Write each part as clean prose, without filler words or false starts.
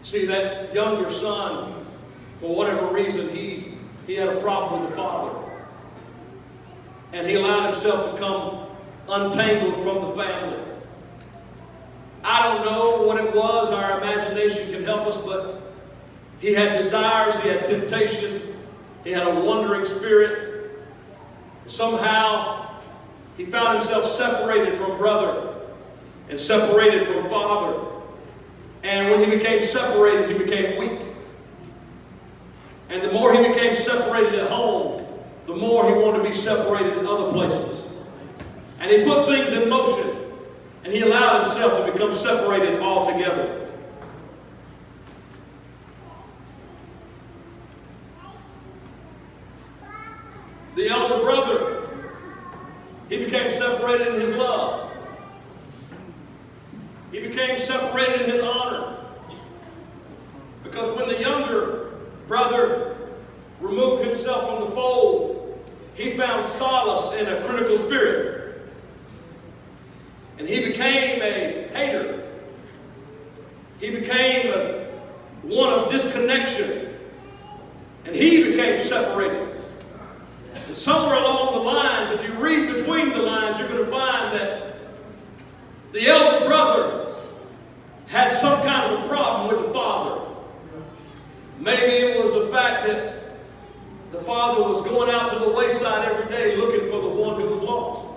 See, that younger son, for whatever reason, he had a problem with the father. And he allowed himself to come untangled from the family. I don't know what it was. Our imagination can help us, but he had desires, he had temptation, he had a wandering spirit. Somehow, he found himself separated from brother and separated from father. And when he became separated, he became weak. And the more he became separated at home, the more he wanted to be separated in other places. And he put things in motion, and he allowed himself to become separated altogether. The elder brother, he became separated in his love. He became separated in his honor. Because when the younger brother removed himself from the fold, he found solace in a critical spirit. And he became a hater. He became one of disconnection. And he became separated. And somewhere along the lines, if you read between the lines, you're going to find that the elder brother had some kind of a problem with the father. Maybe it was the fact that the father was going out to the wayside every day looking for the one who was lost.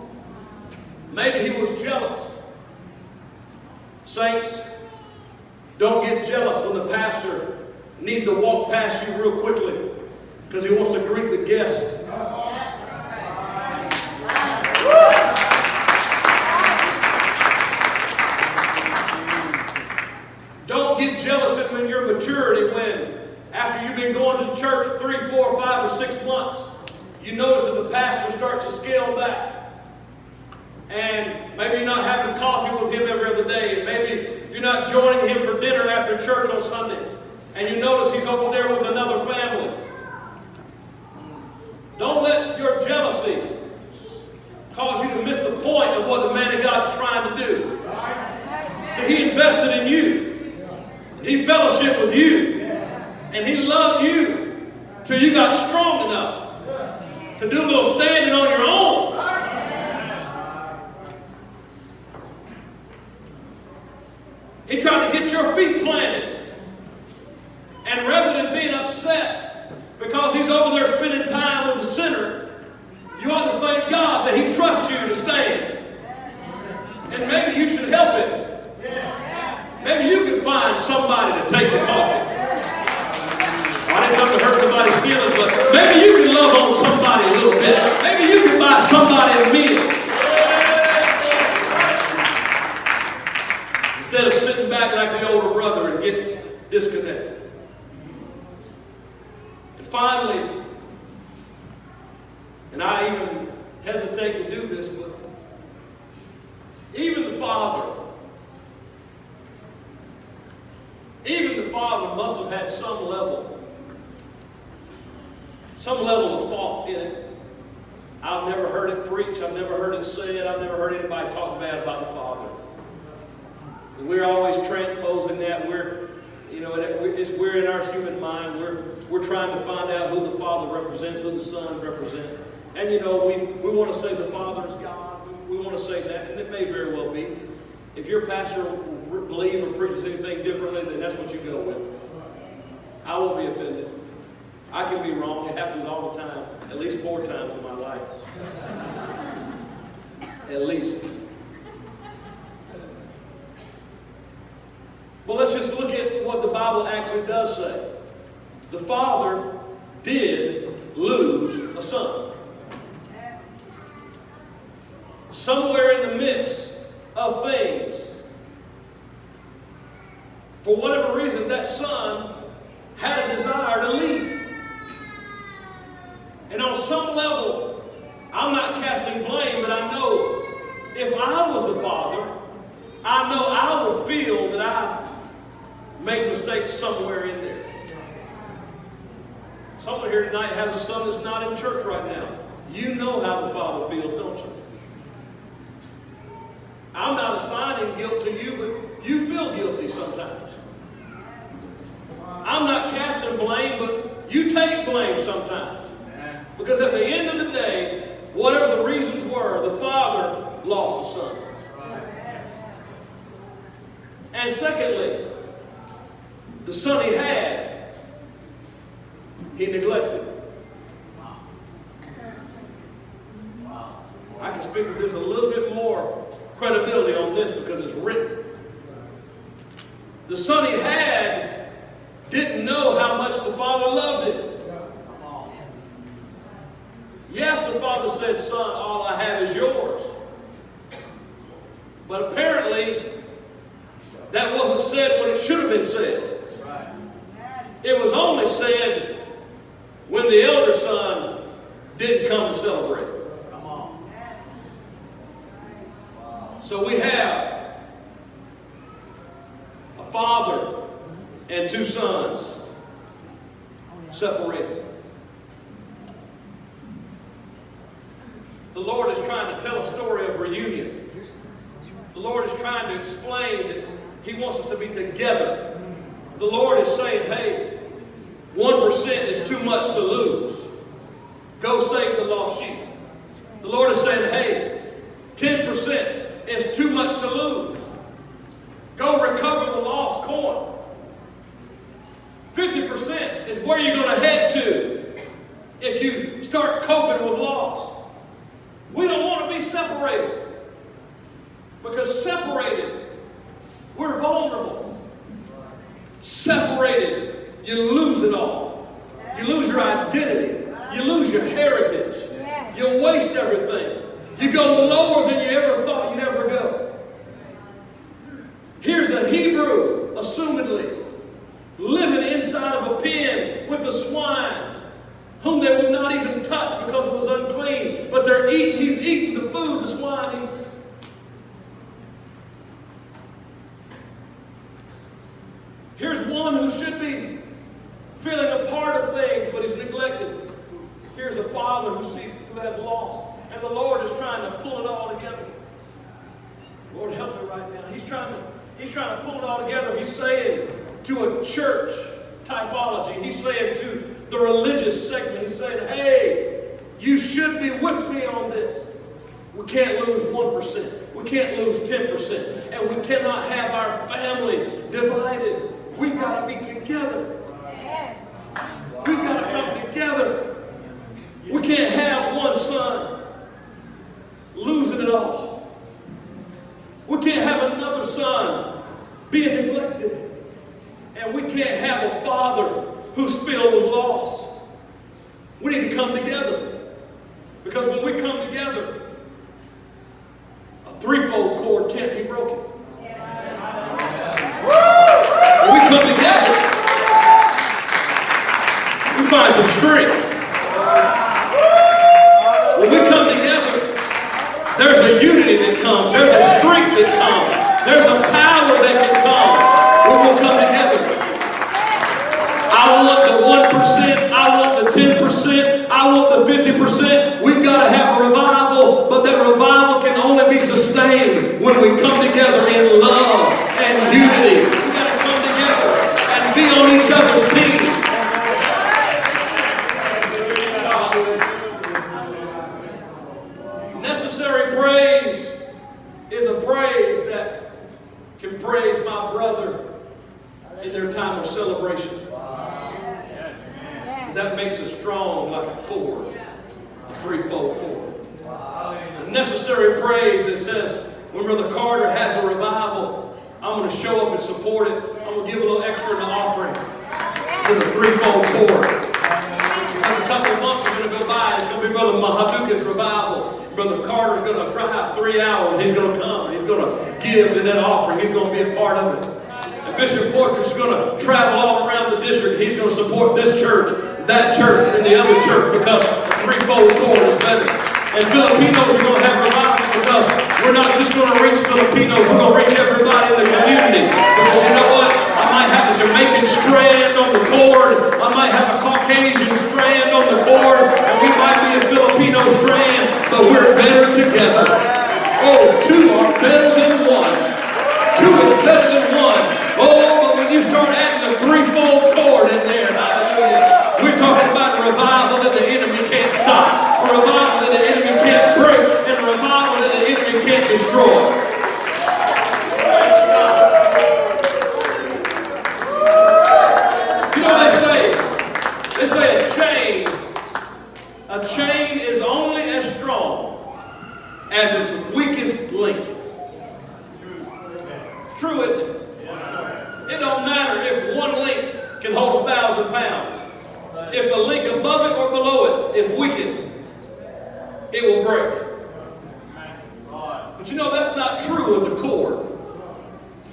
Maybe he was jealous. Saints, don't get jealous when the pastor needs to walk past you real quickly because he wants to greet the guest. Don't get jealous in your maturity when, after you've been going to church 3, 4, 5, or 6 months, you notice that the pastor starts to scale back. And maybe you're not having coffee with him every other day. And maybe you're not joining him for dinner after church on Sunday. And you notice he's over there with another family. Don't let your jealousy cause you to miss the point of what the man of God is trying to do. So he invested in you. He fellowshiped with you. And he loved you till you got strong enough to do a little standing on your own. He tried to get your feet planted. And rather than being upset because he's over there spending time with the sinner, you ought to thank God that he trusts you to stand. And maybe you should help him. Maybe you can find somebody to take the coffee. I didn't come to hurt somebody's feelings, but maybe you can love on somebody a little bit. Maybe you can buy somebody a meal. Instead of sitting back like the older brother and getting disconnected. And finally, and I even hesitate to do this, but even the father must have had some level of fault in it. I've never heard it preached. I've never heard it said. I've never heard anybody talk bad about the father. And we're always transposing that. We're in our human mind. We're trying to find out who the Father represents, who the Son represents. And we want to say the Father is God. We want to say that, and it may very well be. If your pastor believes or preaches anything differently, then that's what you go with. I won't be offended. I can be wrong. It happens all the time. At least 4 times in my life. At least. But let's just look at what the Bible actually does say. The father did lose a son. Somewhere in the midst of things, for whatever reason, that son had a desire to leave. And on some level, I'm not casting blame, but I know if I was the father, I know I would feel that I made mistakes somewhere in there. Someone here tonight has a son that's not in church right now. You know how the father feels, don't you? I'm not assigning guilt to you, but you feel guilty sometimes. I'm not casting blame, but you take blame sometimes. Because at the end of the day, whatever the reasons were, the father lost a son. And secondly, the son he had, he neglected. I can speak with this a little bit more credibility on this because it's written. The son he had didn't know how much the father loved him. Yes, the father said, son, all I have is yours. But apparently, that wasn't said when it should have been said. It was only said when the elder son didn't come to celebrate. So we have a father and two sons separated. The Lord is trying to tell a story of reunion. The Lord is trying to explain that He wants us to be together. The Lord is saying, hey, 1% is too much to lose. Go save the lost sheep. The Lord is saying, hey, 10% is too much to lose. Go recover the lost coin. 50% is where you're going to head to if you start coping with loss. We don't want to be separated. Because separated, we're vulnerable. Separated, you lose it all. You lose your identity. You lose your heritage. You waste everything. You go lower than you ever thought you'd ever go. Here's a Hebrew, assumedly, living inside of a pen with the swine, whom they would not even touch because it was unclean. But he's eating the food the swine eats. Here's one who should be feeling a part of things, but he's neglected. Here's a father who has lost. And the Lord is trying to pull it all together. Lord, help me right now. He's trying to pull it all together. He's saying to a church typology, he's saying to the religious segment, he's saying, hey, you should be with me on this. We can't lose 1%. We can't lose 10%. And we cannot have our family divided. We've got to be together. Yes. We've got to come together. We can't have one son losing it all. We can't have another son being neglected. And we can't have a father who's filled with loss. We need to come together. Because when we come together, a threefold cord can't be broken. When we come together, we find some strength. When we come together, there's a unity that comes. There's a strength that comes. There's a power that can come when we'll come together. I want the 1%. I want the 10%. I want the 50%. We've got to have a revival, but that revival can only be sustained when we come together in love and unity. We've got to come together and be on each other's team. Necessary praise is a praise that can praise my brother in their time of celebration. Because that makes us strong like a cord, a threefold cord. A necessary praise that says, when Brother Carter has a revival, I'm going to show up and support it. I'm going to give a little extra in the offering. There's a threefold cord. As a couple of months are going to go by, it's going to be Brother Mahaduka's revival. Brother Carter's going to drive 3 hours. He's going to come. He's going to give in that offering. He's going to be a part of it. And Bishop Fortress is going to travel all around the district. He's going to support this church, that church, and the other church because the threefold cord is better. And Filipinos are going to have revival because we're not just going to reach Filipinos. We're going to reach everybody in the community. Because you know what? I might have a Jamaican strand on the cord. I might have a Caucasian strand on the cord. And we might be a Filipino strand. But we're better together. Oh, two are better than one. Two is better than one. Oh, but when you start adding the threefold cord and True, isn't it? It don't matter if one link can hold 1,000 pounds. If the link above it or below it is weakened, it will break. But you know, that's not true of the cord.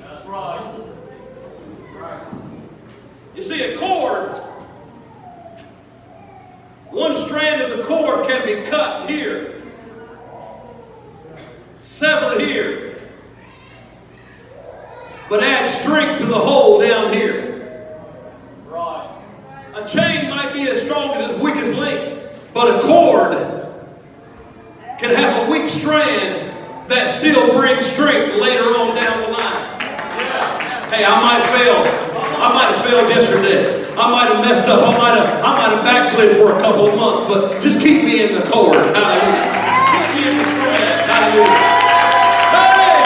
That's right. You see, a cord, one strand of the cord can be cut here, severed here, but add strength to the hole down here. Right. A chain might be as strong as its weakest link, but a cord can have a weak strand that still brings strength later on down the line. Yeah. Hey, I might fail. I might have failed yesterday. I might have messed up. I might have backslid for a couple of months, but just keep me in the cord. Hallelujah. Keep me in the thread. Hallelujah. Hey,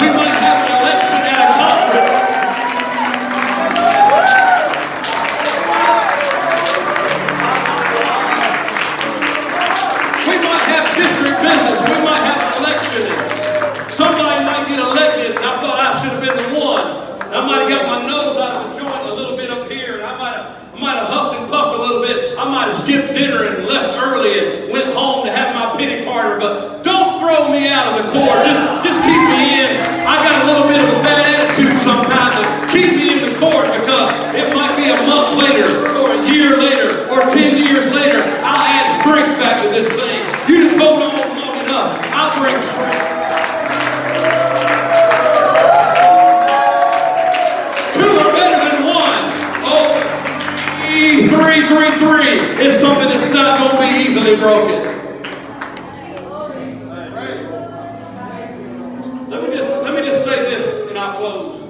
we might have an election at a conference. We might have district business. We might have an election. And somebody might get elected, and I thought I should have been the one. I might have got my nose out of a joint a little bit up here, and I might have huffed and puffed a little bit. I might have skipped dinner and left early and went home to have my pity party. But don't throw me out of the cord. Just keep me in. I got a little bit of a bad attitude sometimes, but keep me in the cord, because it might be a month later, or a year later, or 10 years later, I'll add strength back to this thing. You just hold on long enough. I'll bring strength. Three is something that's not going to be easily broken. Let me just say this and I'll close.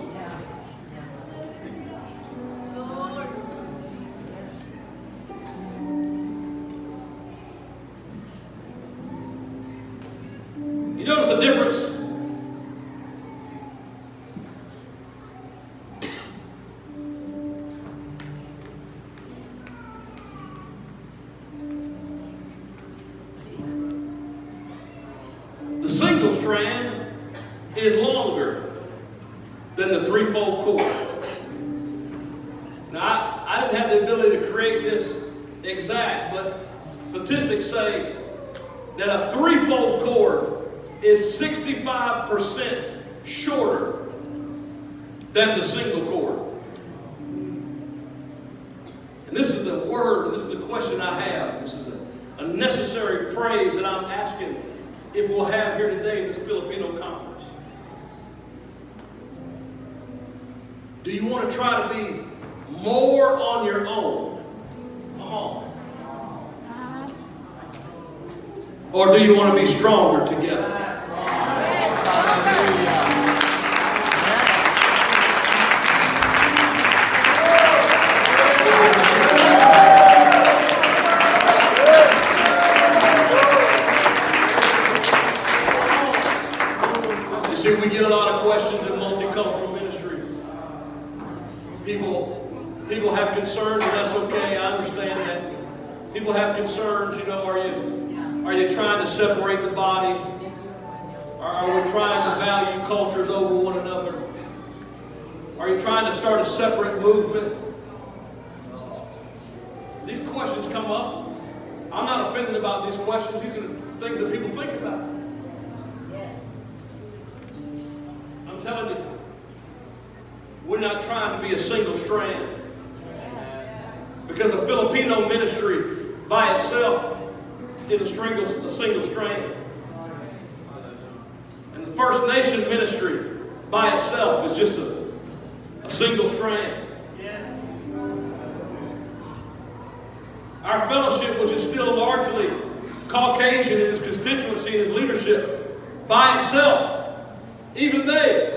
You notice the difference? The single strand is longer than the threefold cord. Now, I didn't have the ability to create this exact, but statistics say that a threefold cord is 65% shorter than the single cord. And this is the word, this is the question I have. This is a necessary praise that I'm asking if we'll have here today in this Filipino conference. Do you want to try to be more on your own? Come on. Or do you want to be stronger together? We get a lot of questions in multicultural ministry. People have concerns, and that's okay. I understand that. People have concerns. You know, are you trying to separate the body? Are we trying to value cultures over one another? Are you trying to start a separate movement? These questions come up. I'm not offended about these questions. These are the things that people think about. I'm telling you, we're not trying to be a single strand. Because a Filipino ministry by itself is a single strand. And the First Nation ministry by itself is just a single strand. Our fellowship, which is still largely Caucasian in its constituency and its leadership, by itself, even they